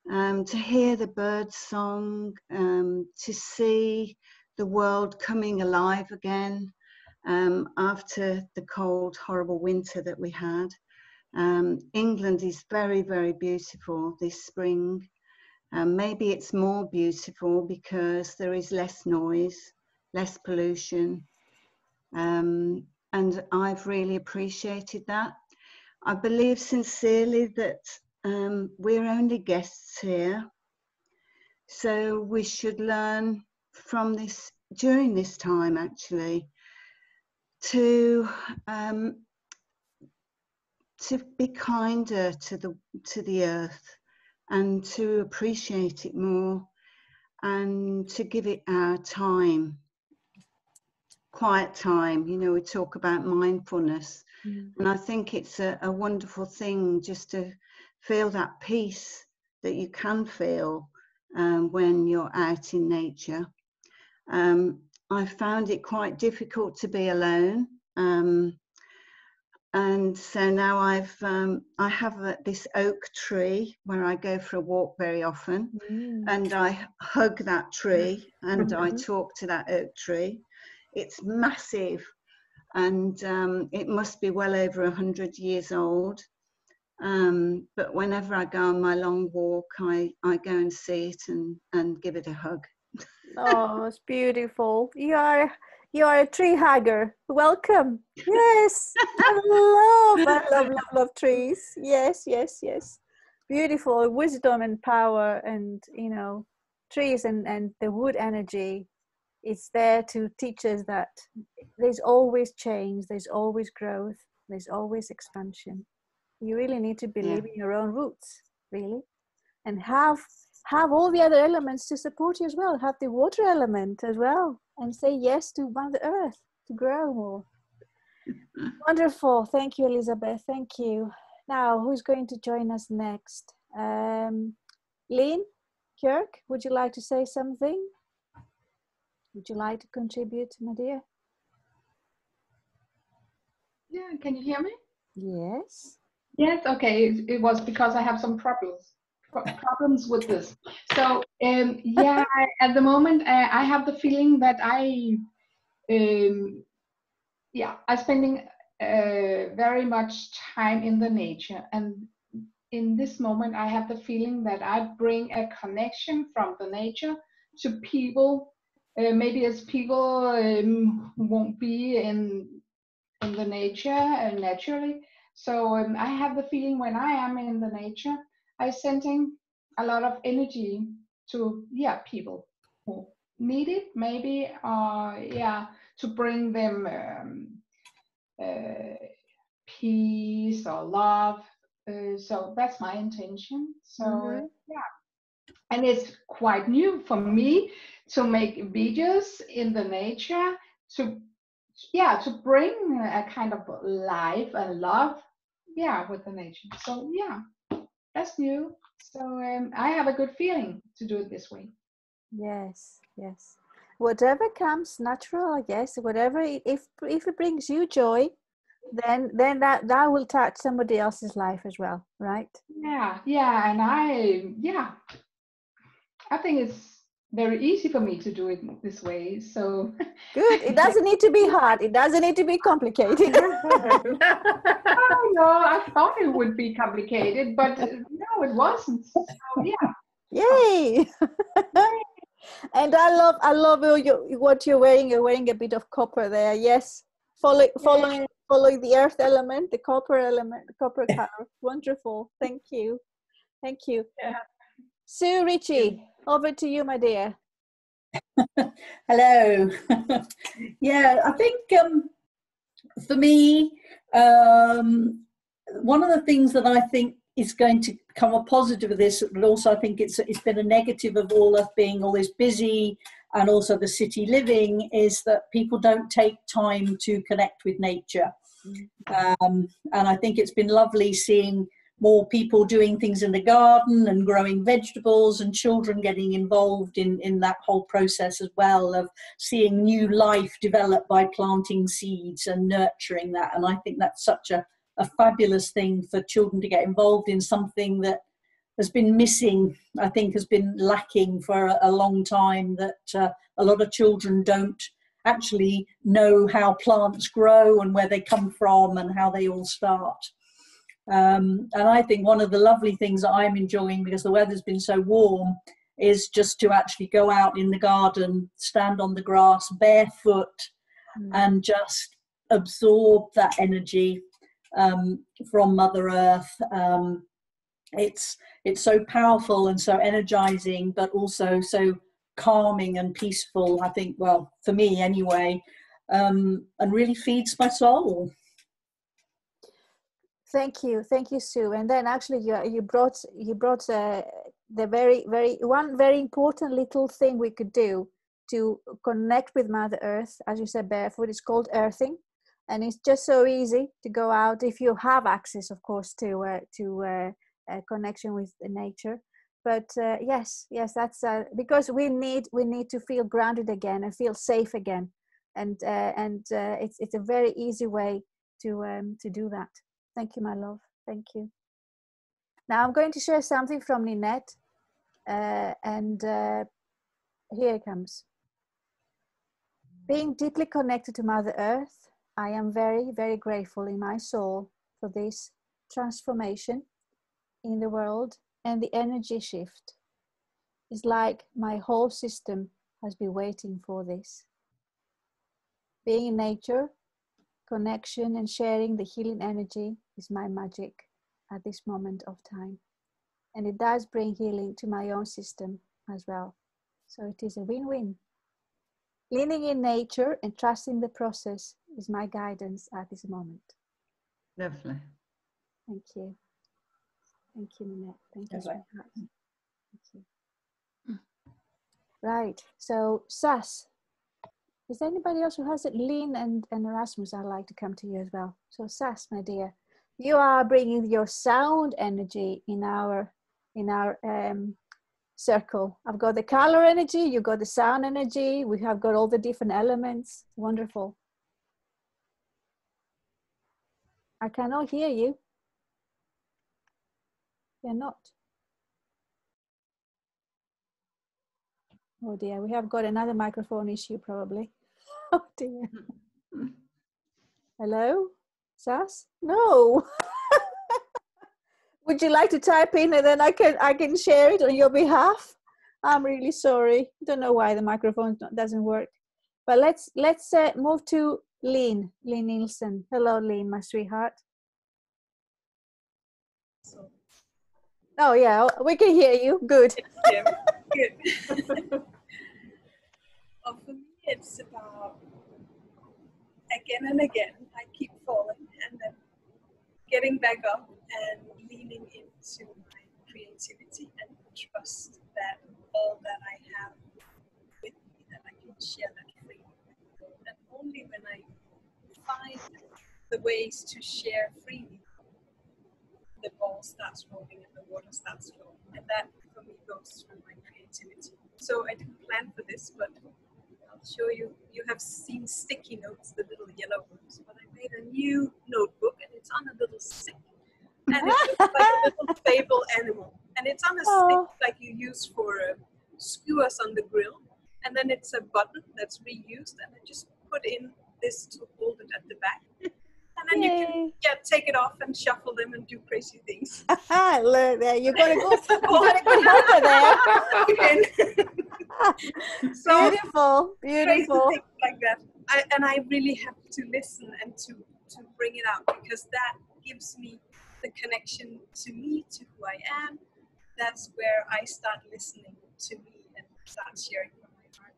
to hear the birds' song, to see the world coming alive again after the cold, horrible winter that we had. England is very, very beautiful this spring. Maybe it's more beautiful because there is less noise, less pollution, and I've really appreciated that. I believe sincerely that we're only guests here, so we should learn from this during this time, actually, to be kinder to the earth, and to appreciate it more, and to give it our time, quiet time. You know, we talk about mindfulness, and I think it's a wonderful thing just to feel that peace that you can feel when you're out in nature. I found it quite difficult to be alone, and so now I have this oak tree where I go for a walk very often, and I hug that tree, and I talk to that oak tree. It's massive, and it must be well over 100 years old. But whenever I go on my long walk, I go and see it and give it a hug. Oh, it's beautiful. You are a tree hugger. Welcome. Yes, I love trees. Yes. Beautiful wisdom and power, and you know, trees and the wood energy. It's there to teach us that there's always change, there's always growth, there's always expansion. You really need to believe in your own roots, really, and have all the other elements to support you as well. Have the water element as well, and say yes to Mother Earth to grow more. Wonderful. Thank you, Elizabeth. Thank you. Now, who's going to join us next? Lene Kirk, would you like to say something? Would you like to contribute, my dear? Yeah, can you hear me? Yes. Yes, okay. It was because I have some problems with this. So, yeah, at the moment, I have the feeling that I'm spending very much time in the nature. And in this moment, I have the feeling that I bring a connection from the nature to people. Maybe as people who won't be in the nature naturally. So I have the feeling when I am in the nature, I'm sending a lot of energy to people who need it, maybe, to bring them peace or love. So that's my intention. So and it's quite new for me to make videos in the nature to bring a kind of life and love with the nature. So that's new. So I have a good feeling to do it this way. Yes. Whatever comes natural, I guess. Whatever, if it brings you joy, then that will touch somebody else's life as well, right? And I think it's very easy for me to do it this way. So good. It doesn't need to be hard. It doesn't need to be complicated. I thought it would be complicated, but no, it wasn't. So Yay! And I love what you're wearing. You're wearing a bit of copper there. Yes, following the earth element, the copper element, the copper color. Wonderful. Thank you. Yeah. Sue, Ritchie, Over to you, my dear. Hello. Yeah, I think for me, one of the things that I think is going to come a positive of this, but also I think it's been a negative of all us being always busy and also the city living, is that people don't take time to connect with nature. And I think it's been lovely seeing more people doing things in the garden and growing vegetables, and children getting involved in that whole process as well, of seeing new life develop by planting seeds and nurturing that. And I think that's such a fabulous thing for children to get involved in, something that has been missing, I think has been lacking for a long time, that a lot of children don't actually know how plants grow and where they come from and how they all start. And I think one of the lovely things that I'm enjoying, because the weather's been so warm, is just to actually go out in the garden, stand on the grass barefoot, and just absorb that energy from Mother Earth. It's so powerful and so energizing, but also so calming and peaceful, I think, well, for me anyway, and really feeds my soul. Thank you, Sue. And then actually, you brought the one very important little thing we could do to connect with Mother Earth, as you said, barefoot. It's called earthing, and it's just so easy to go out if you have access, of course, to a connection with nature. But yes, that's because we need to feel grounded again and feel safe again, and it's a very easy way to do that. Thank you, my love. Thank you. Now I'm going to share something from Ninet, and here it comes. Being deeply connected to Mother Earth, I am very, very grateful in my soul for this transformation in the world, and the energy shift. It's like my whole system has been waiting for this. Being in nature, connection and sharing the healing energy is my magic at this moment of time. And it does bring healing to my own system as well. So it is a win-win. Leaning in nature and trusting the process is my guidance at this moment. Lovely. Thank you. Thank you, Ninet. Thank you, sweetheart. Thank you. Right, so Sas, is there anybody else who has it? Lene and Erasmus, I'd like to come to you as well. So Sas, my dear, you are bringing your sound energy in our circle. I've got the color energy, you've got the sound energy, we have got all the different elements. Wonderful. I cannot hear you. You're not. Oh dear, we have got another microphone issue probably. Oh dear. Hello, Sas? No. Would you like to type in and then I can share it on your behalf? I'm really sorry. Don't know why the microphone doesn't work. But let's move to Lene Nielsen. Hello, Lene, my sweetheart. Oh yeah, we can hear you. Good. Good. For me, it's about again and again, I keep falling and then getting back up and leaning into my creativity and trust that all that I have with me, that I can share that freely. And only when I find the ways to share freely, the ball starts rolling and the water starts flowing. And that, for me, goes through my creativity. So I didn't plan for this, but I'll show you. You have seen sticky notes, the little yellow ones, but I made a new notebook, and it's on a little stick. And it looks like a little fable animal. And it's on a stick like you use for skewers on the grill. And then it's a button that's reused, and I just put in this to hold it at the back. And then you can take it off and shuffle them and do crazy things. Look there, you got a good helper there. So beautiful. Crazy things like that. I really have to listen and to bring it out, because that gives me the connection to me, to who I am. That's where I start listening to me and start sharing from my heart,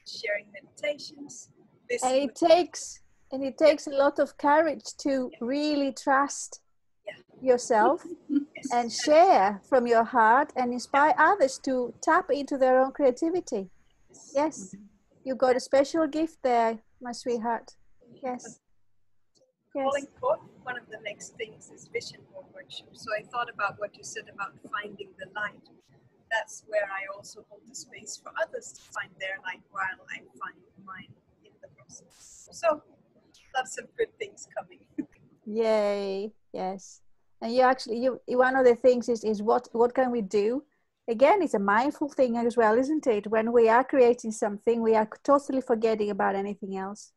sharing meditations. And it takes a lot of courage to really trust yourself and share from your heart and inspire others to tap into their own creativity. Yes, you got a special gift there, my sweetheart. Yes. Calling forth, one of the next things is vision board workshop. So I thought about what you said about finding the light. That's where I also hold the space for others to find their light while I find mine in the process. So lots of good things coming. Yay, yes. And you one of the things is what can we do? Again, it's a mindful thing as well, isn't it? When we are creating something, we are totally forgetting about anything else.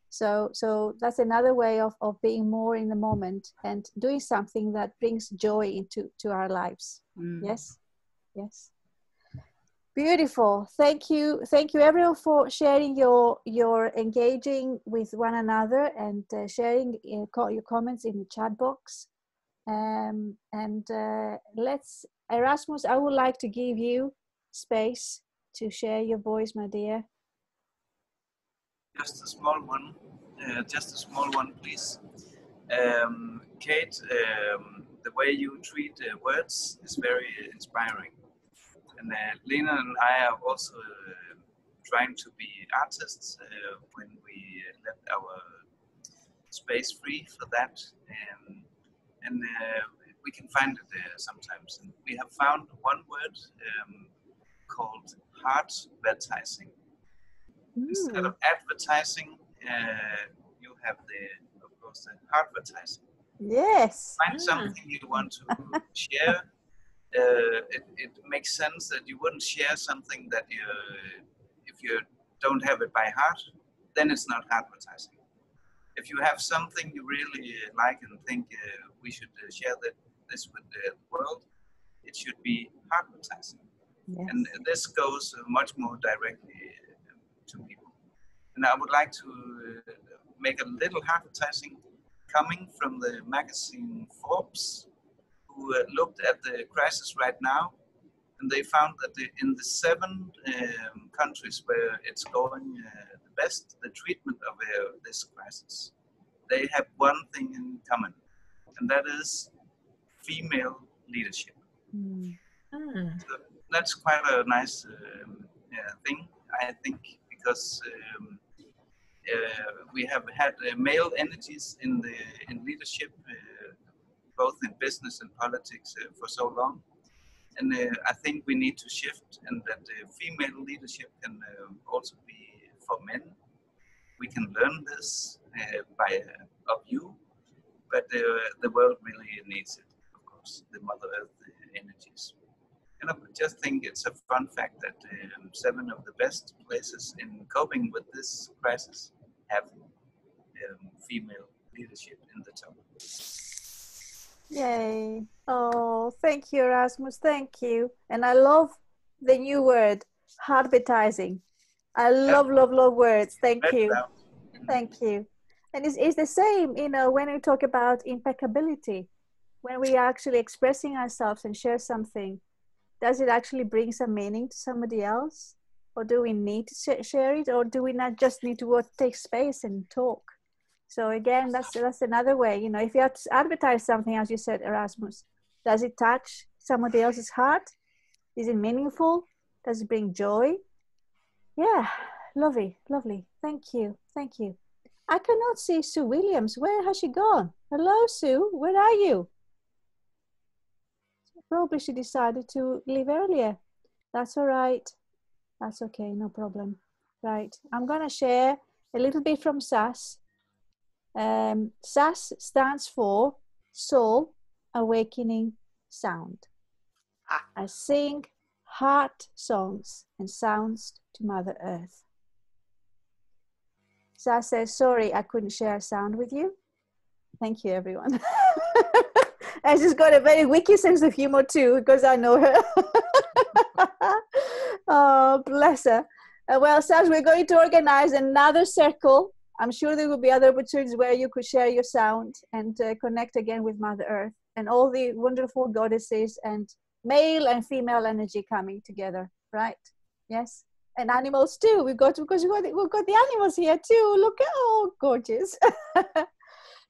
So that's another way of being more in the moment and doing something that brings joy into our lives. Yes, yes. Beautiful. Thank you everyone for sharing your engaging with one another and sharing your comments in the chat box. Let's, Erasmus, I would like to give you space to share your voice, my dear. Just a small one, please. Kate, the way you treat words is very inspiring. And Lene and I are also trying to be artists when we let our space free for that. And we can find it sometimes. And we have found one word called HeARTisting. Instead of advertising, you have of course, the HeARTisting. Yes. Find something you want to share. It makes sense that you wouldn't share something that if you don't have it by heart, then it's not HeARTising. If you have something you really like and think we should share this with the world, it should be HeARTising. Yes. And this goes much more directly to people. And I would like to make a little HeARTising coming from the magazine Forbes, who looked at the crisis right now, and they found that in the 7 countries where it's going the best, the treatment of this crisis, they have one thing in common, and that is female leadership. So that's quite a nice thing, I think, because we have had male energies in leadership, both in business and politics for so long. And I think we need to shift, and that female leadership can also be for men. We can learn this of you, but the world really needs it, of course, the Mother Earth energies. And I just think it's a fun fact that 7 of the best places in coping with this crisis have female leadership in the top. Yay. Oh, thank you, Erasmus. Thank you. And I love the new word, HeARTising. I love words. Thank you. Thank you. And it's the same, when we talk about impeccability, when we are actually expressing ourselves and share something, does it actually bring some meaning to somebody else? Or do we need to share it? Or do we not just need to take space and talk? So again, that's another way. If you have to advertise something, as you said, Erasmus, does it touch somebody else's heart? Is it meaningful? Does it bring joy? Yeah, lovely. Thank you. I cannot see Sue Williams. Where has she gone? Hello, Sue. Where are you? Probably she decided to leave earlier. That's all right. That's okay, no problem. Right, I'm gonna share a little bit from SAS. SAS stands for Soul Awakening Sound. I sing heart songs and sounds to Mother Earth. SAS says, sorry, I couldn't share a sound with you. Thank you, everyone. And she's got a very witty sense of humor too, because I know her. Oh, bless her. Well, SAS, we're going to organize another circle. I'm sure there will be other opportunities where you could share your sound and connect again with Mother Earth and all the wonderful goddesses and male and female energy coming together. right? Yes. And animals too. Because we've got the animals here too. Look at, oh, gorgeous.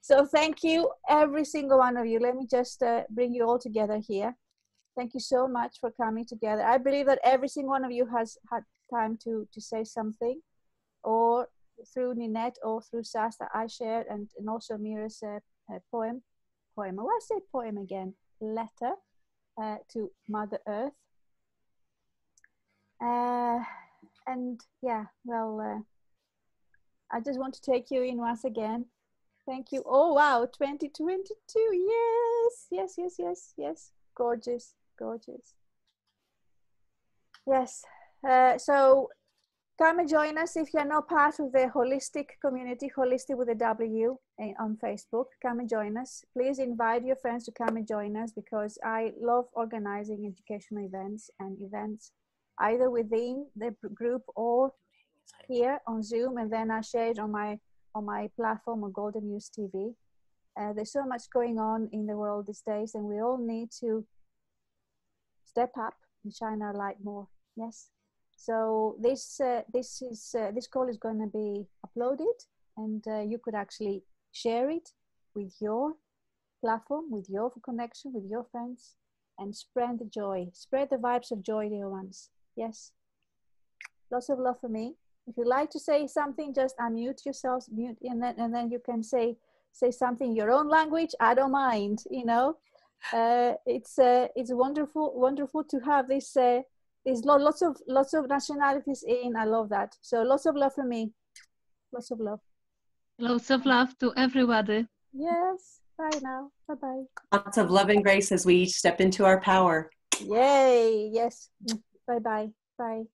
So thank you, every single one of you. Let me just bring you all together here. Thank you so much for coming together. I believe that every single one of you has had time to say something, or through Ninet or through Sas that I shared, and also Mira's poem. I say poem again, letter to Mother Earth. And yeah, well, I just want to take you in once again. Thank you. Oh, wow, 2022. Yes. Gorgeous. Yes. So come and join us if you're not part of the holistic community, holistic with a W on Facebook. Come and join us. Please invite your friends to come and join us, because I love organizing educational events either within the group or here on Zoom, and then I share it on my platform on Golden Muse TV. There's so much going on in the world these days, and we all need to step up and shine our light more. Yes. So this call is going to be uploaded, and you could actually share it with your platform, with your connection, with your friends, and spread the joy, spread the vibes of joy, dear ones. Yes. Lots of love for me. If you'd like to say something, just unmute yourselves, mute, and then you can say something in your own language. I don't mind. You know, it's wonderful to have this. There's lots of nationalities in. I love that. So lots of love for me. Lots of love. Lots of love to everybody. Yes. Bye now. Bye bye. Lots of love and grace as we each step into our power. Yay. Yes. Bye bye. Bye.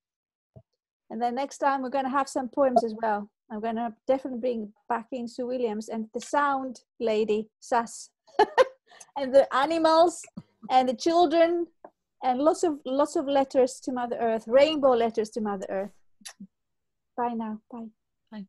And then next time we're going to have some poems as well. I'm going to definitely bring back in Sue Williams and the sound lady, Sas, and the animals and the children, and lots of letters to Mother Earth, rainbow letters to Mother Earth. Bye now. Bye. Bye.